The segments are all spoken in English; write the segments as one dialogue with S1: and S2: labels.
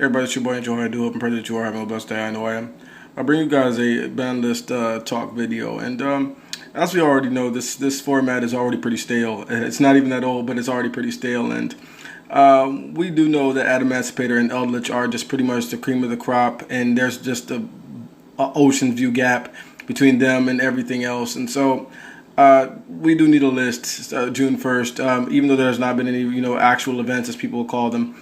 S1: Everybody, it's your boy Joe. I do hope and pray that you are having a blessed day. I know I am. I bring you guys a Banlist Talk video, and as we already know, this format is already pretty stale. It's not even that old, but it's already pretty stale, and we do know that Emancipator and Eldritch are just pretty much the cream of the crop, and there's just a ocean view gap between them and everything else, and so we do need a list June 1st, even though there's not been any actual events, as people will call them.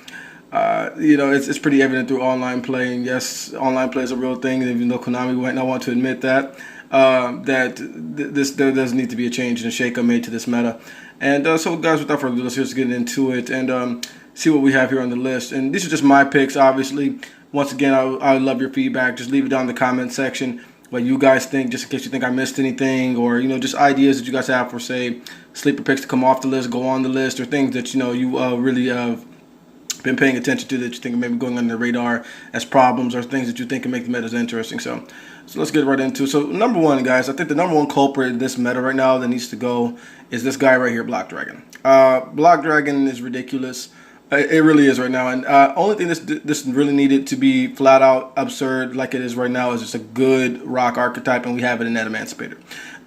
S1: It's pretty evident through online play, and yes, online play is a real thing, even though Konami might not want to admit that, there does need to be a change and a shake-up made to this meta. And so guys, without further ado, let's just get into it and see what we have here on the list. And these are just my picks, obviously. Once again, I would love your feedback. Just leave it down in the comment section what you guys think, just in case you think I missed anything, or just ideas that you guys have for, say, sleeper picks to come off the list, go on the list, or things that you really been paying attention to that you think maybe going under the radar as problems, or things that you think can make the metas interesting. So let's get right into it. So number one, guys, I think the number one culprit in this meta right now that needs to go is this guy right here, Black Dragon. Black Dragon is ridiculous. It really is right now, and only thing this really needed to be flat out absurd like it is right now is just a good rock archetype, and we have it in that Emancipator.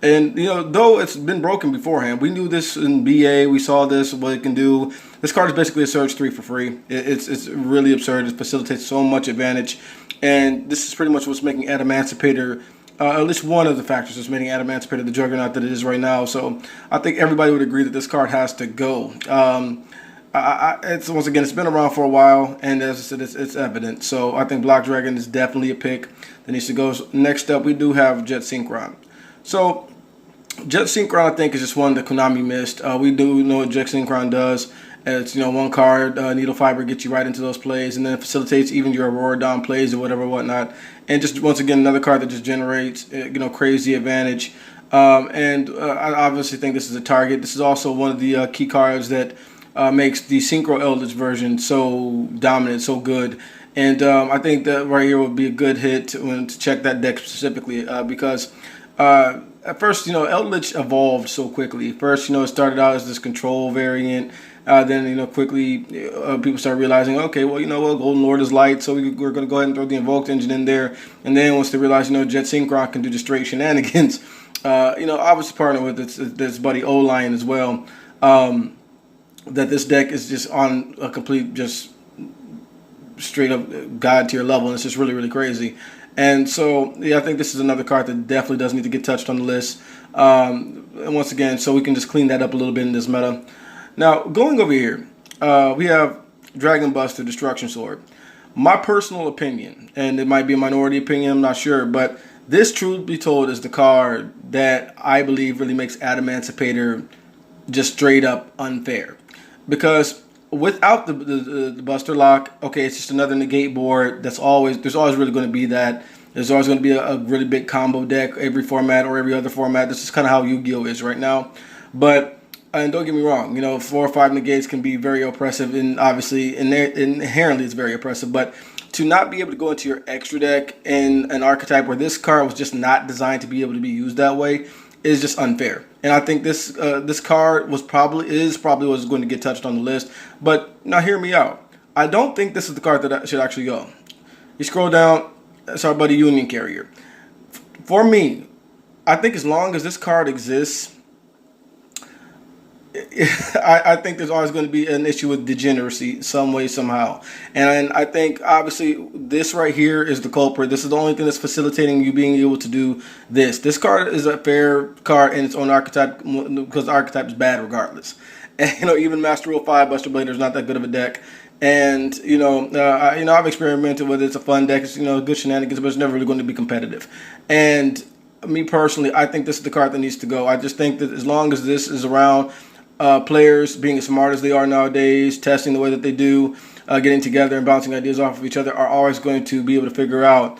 S1: And though it's been broken beforehand, we knew this in BA. We saw this, what it can do. This card is basically a Surge 3 for free. It's really absurd. It facilitates so much advantage, and this is pretty much what's making Emancipator, at least one of the factors that's making Emancipator the juggernaut that it is right now. So I think everybody would agree that this card has to go. Once again, it's been around for a while, and as I said, it's evident. So I think Black Dragon is definitely a pick that needs to go. So next up, we do have Jet Synchron. So Jet Synchron, I think, is just one that Konami missed. We do know what Jet Synchron does. It's one card, Needle Fiber gets you right into those plays, and then it facilitates even your Aurora Dawn plays or whatnot. And just once again, another card that just generates crazy advantage. I obviously think this is a target. This is also one of the key cards that makes the Synchro Eldritch version so dominant, so good. And I think that right here would be a good hit to check that deck specifically because at first, Eldritch evolved so quickly. First, it started out as this control variant. Then, quickly people start realizing, okay, well, Golden Lord is light, so we're going to go ahead and throw the Invoked engine in there. And then once they realize, Jet Synchron can do just straight shenanigans, obviously partner with this buddy O-Line as well. That this deck is just on a complete, just straight up god tier level, and it's just really, really crazy. And so, yeah, I think this is another card that definitely does need to get touched on the list. And once again, so we can just clean that up a little bit in this meta. Now, going over here, we have Dragon Buster Destruction Sword. My personal opinion, and it might be a minority opinion, I'm not sure, but this, truth be told, is the card that I believe really makes Emancipator just straight up unfair. Because without the Buster Lock, okay, it's just another negate board. There's always really going to be that. There's always going to be a really big combo deck every format or every other format. This is kind of how Yu-Gi-Oh is right now. But and don't get me wrong, 4 or 5 negates can be very oppressive, and obviously inherently it's very oppressive. But to not be able to go into your extra deck in an archetype where this card was just not designed to be able to be used that way is just unfair. And I think this card is probably what's going to get touched on the list. But now hear me out. I don't think this is the card that should actually go. You scroll down, it's our buddy Union Carrier. For me, I think as long as this card exists, I think there's always going to be an issue with degeneracy some way, somehow. And I think, obviously, this right here is the culprit. This is the only thing that's facilitating you being able to do this. This card is a fair card in its own archetype because the archetype is bad regardless. And, even Master Rule 5 Buster Blader is not that good of a deck. And, I've experimented with it. It's a fun deck. It's, good shenanigans, but it's never really going to be competitive. And me personally, I think this is the card that needs to go. I just think that as long as this is around, players being as smart as they are nowadays, testing the way that they do, getting together and bouncing ideas off of each other, are always going to be able to figure out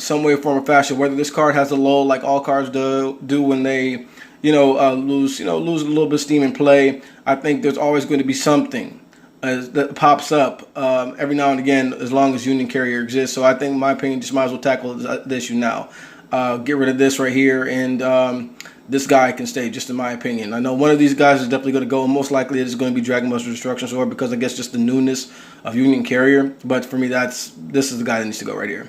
S1: some way, form, or fashion whether this card has a lull like all cards do when they lose a little bit of steam in play. I think there's always going to be something that pops up every now and again as long as Union Carrier exists. So I think, in my opinion, just might as well tackle the issue now. get rid of this right here, and this guy can stay, just in my opinion. I know one of these guys is definitely going to go, and most likely it is going to be Dragon Buster Destruction Sword, because I guess just the newness of Union Carrier. But for me, this is the guy that needs to go right here.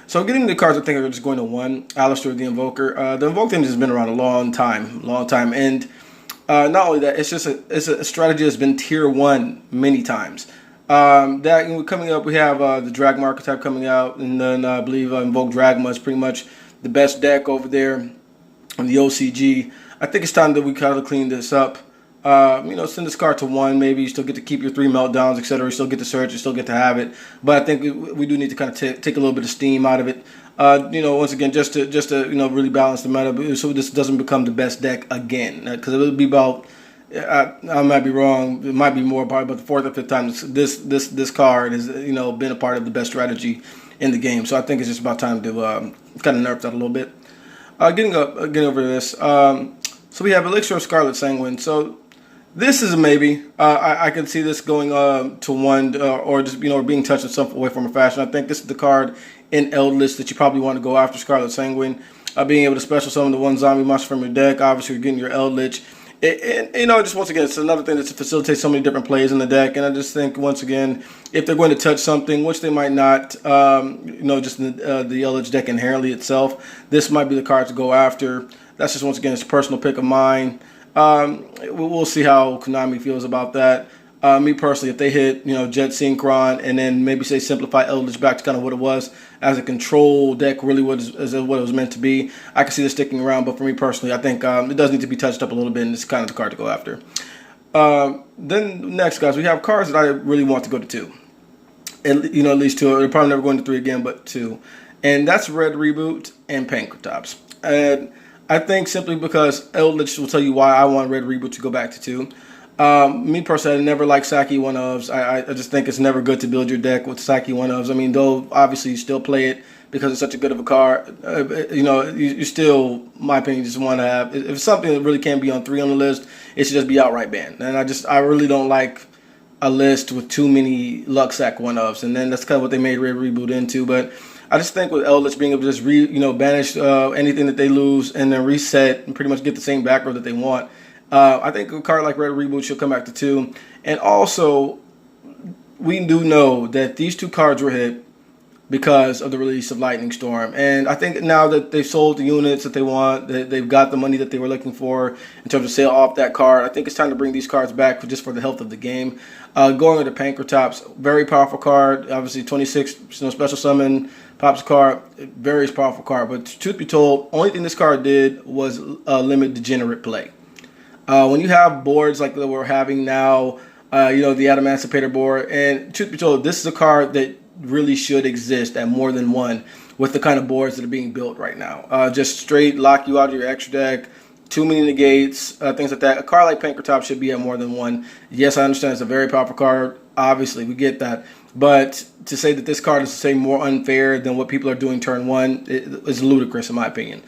S1: So getting the cards, I think are just going to 1. Alistair the Invoker. The Invoke thing has been around a long time, and not only that, it's a strategy that's been tier 1 many times. Coming up, we have the Dragma archetype coming out, and then I believe Invoke Dragma is pretty much the best deck over there on the OCG. I think it's time that we kind of clean this up. Send this card to 1. Maybe you still get to keep your 3 meltdowns, etc. You still get to search, you still get to have it. But I think we do need to kind of take a little bit of steam out of it. Once again, just to really balance the meta, so this doesn't become the best deck again. Because it will be about, I might be wrong. It might be more probably about the 4th or 5th time this card has been a part of the best strategy in the game. So I think it's just about time to kind of nerf that a little bit. Getting over this. So we have Elixir of Scarlet Sanguine. So this is a maybe. I can see this going to 1 or just being touched in some way, form, or fashion. I think this is the card in Eldritch that you probably want to go after, Scarlet Sanguine. Being able to special summon the 1 zombie monster from your deck. Obviously, you're getting your Eldritch. Just once again, it's another thing that facilitates so many different plays in the deck. And I just think, once again, if they're going to touch something, which they might not, just the Eldritch deck inherently itself, this might be the card to go after. That's just, once again, it's a personal pick of mine. We'll see how Konami feels about that. Me personally, if they hit, Jet Synchron and then maybe say simplify Eldritch back to kind of what it was as a control deck, really what it was meant to be, I can see this sticking around. But for me personally, I think it does need to be touched up a little bit, and it's kind of the card to go after. Then next, guys, we have cards that I really want to go to 2. At least 2. They're probably never going to 3 again, but 2. And that's Red Reboot and Pankratops. And I think simply because Eldritch will tell you why I want Red Reboot to go back to 2. Me personally, I never like Saki 1-ofs. I just think it's never good to build your deck with Saki 1-ofs. I mean, though obviously you still play it because it's such a good of a card. You still, my opinion, just want to have. If it's something that really can't be on 3 on the list, it should just be outright banned. And I really don't like a list with too many Luxac 1-ofs. And then that's kind of what they made Red Reboot into. But I just think with Eldritch being able to just banish anything that they lose and then reset and pretty much get the same back row that they want. I think a card like Red Reboot should come back to 2. And also, we do know that these 2 cards were hit because of the release of Lightning Storm. And I think now that they've sold the units that they want, that they've got the money that they were looking for in terms of sale off that card, I think it's time to bring these cards back just for the health of the game. Going into Pankratops, very powerful card. Obviously, 26 special summon, pops card, very powerful card. But truth be told, only thing this card did was limit degenerate play. When you have boards like that we're having now, the Adamantipator board, and truth be told, this is a card that really should exist at more than 1 with the kind of boards that are being built right now. Just straight lock you out of your extra deck, too many negates, things like that. A card like Pankratops should be at more than 1. Yes, I understand it's a very powerful card. Obviously, we get that. But to say that this card is, say, more unfair than what people are doing turn 1 is ludicrous, in my opinion.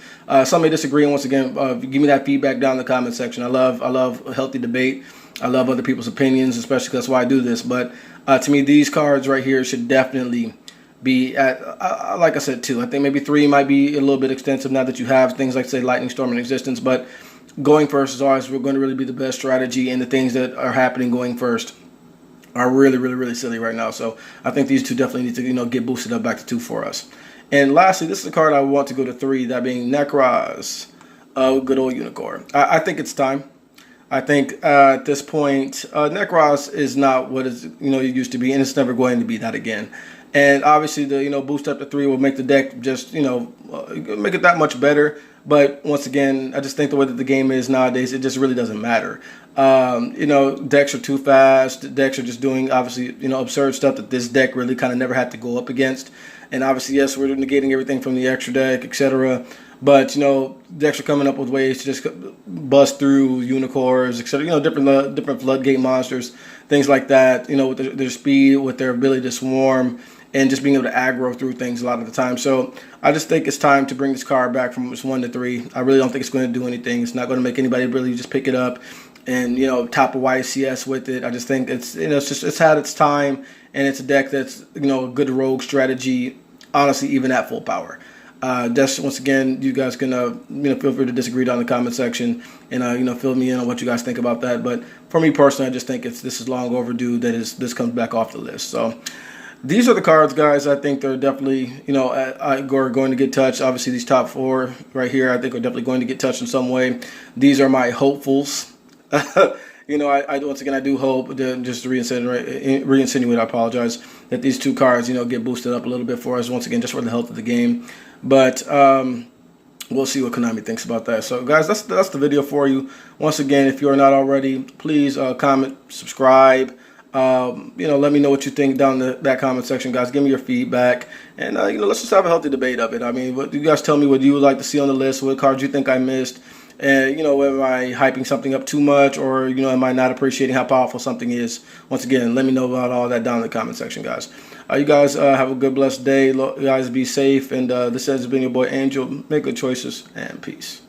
S1: Some may disagree, and once again, give me that feedback down in the comment section. I love a healthy debate. I love other people's opinions, especially because that's why I do this. But to me, these cards right here should definitely be at, like I said, 2. I think maybe 3 might be a little bit extensive now that you have things like, say, Lightning Storm in existence. But going first is always going to really be the best strategy, and the things that are happening going first are really, really, really silly right now. So I think these 2 definitely need to, get boosted up back to 2 for us. And lastly, this is a card I want to go to 3, that being Necros, good old Unicorn. I think it's time. I think at this point, Necros is not what it used to be, and it's never going to be that again. And obviously, the boost up to 3 will make the deck just make it that much better. But once again, I just think the way that the game is nowadays, it just really doesn't matter. Decks are too fast. Decks are just doing, obviously, absurd stuff that this deck really kind of never had to go up against. And obviously, yes, we're negating everything from the extra deck, etc. But, decks are coming up with ways to just bust through unicorns, etc. Different floodgate monsters, things like that, with their speed, with their ability to swarm, and just being able to aggro through things a lot of the time. So I just think it's time to bring this card back from 1 to 3. I really don't think it's going to do anything. It's not going to make anybody really just pick it up and top a YCS with it. I just think it's it's had its time, and it's a deck that's a good rogue strategy. Honestly, even at full power. Just once again, you guys can feel free to disagree down in the comment section and fill me in on what you guys think about that. But for me personally, I just think this is long overdue that this comes back off the list. So these are the cards, guys. I think they're definitely are going to get touched. Obviously, these top 4 right here, I think are definitely going to get touched in some way. These are my hopefuls. I once again, I do hope, just to re-insinuate, I apologize, that these 2 cards, get boosted up a little bit for us, once again, just for the health of the game. But we'll see what Konami thinks about that. So, guys, that's the video for you. Once again, if you are not already, please comment, subscribe. Let me know what you think down in that comment section, guys. Give me your feedback, and let's just have a healthy debate of it. I mean, you guys tell me what you would like to see on the list, what cards you think I missed. And, am I hyping something up too much, or, am I not appreciating how powerful something is? Once again, let me know about all that down in the comment section, guys. You guys have a good, blessed day. You guys be safe. And this has been your boy Angel. Make good choices, and peace.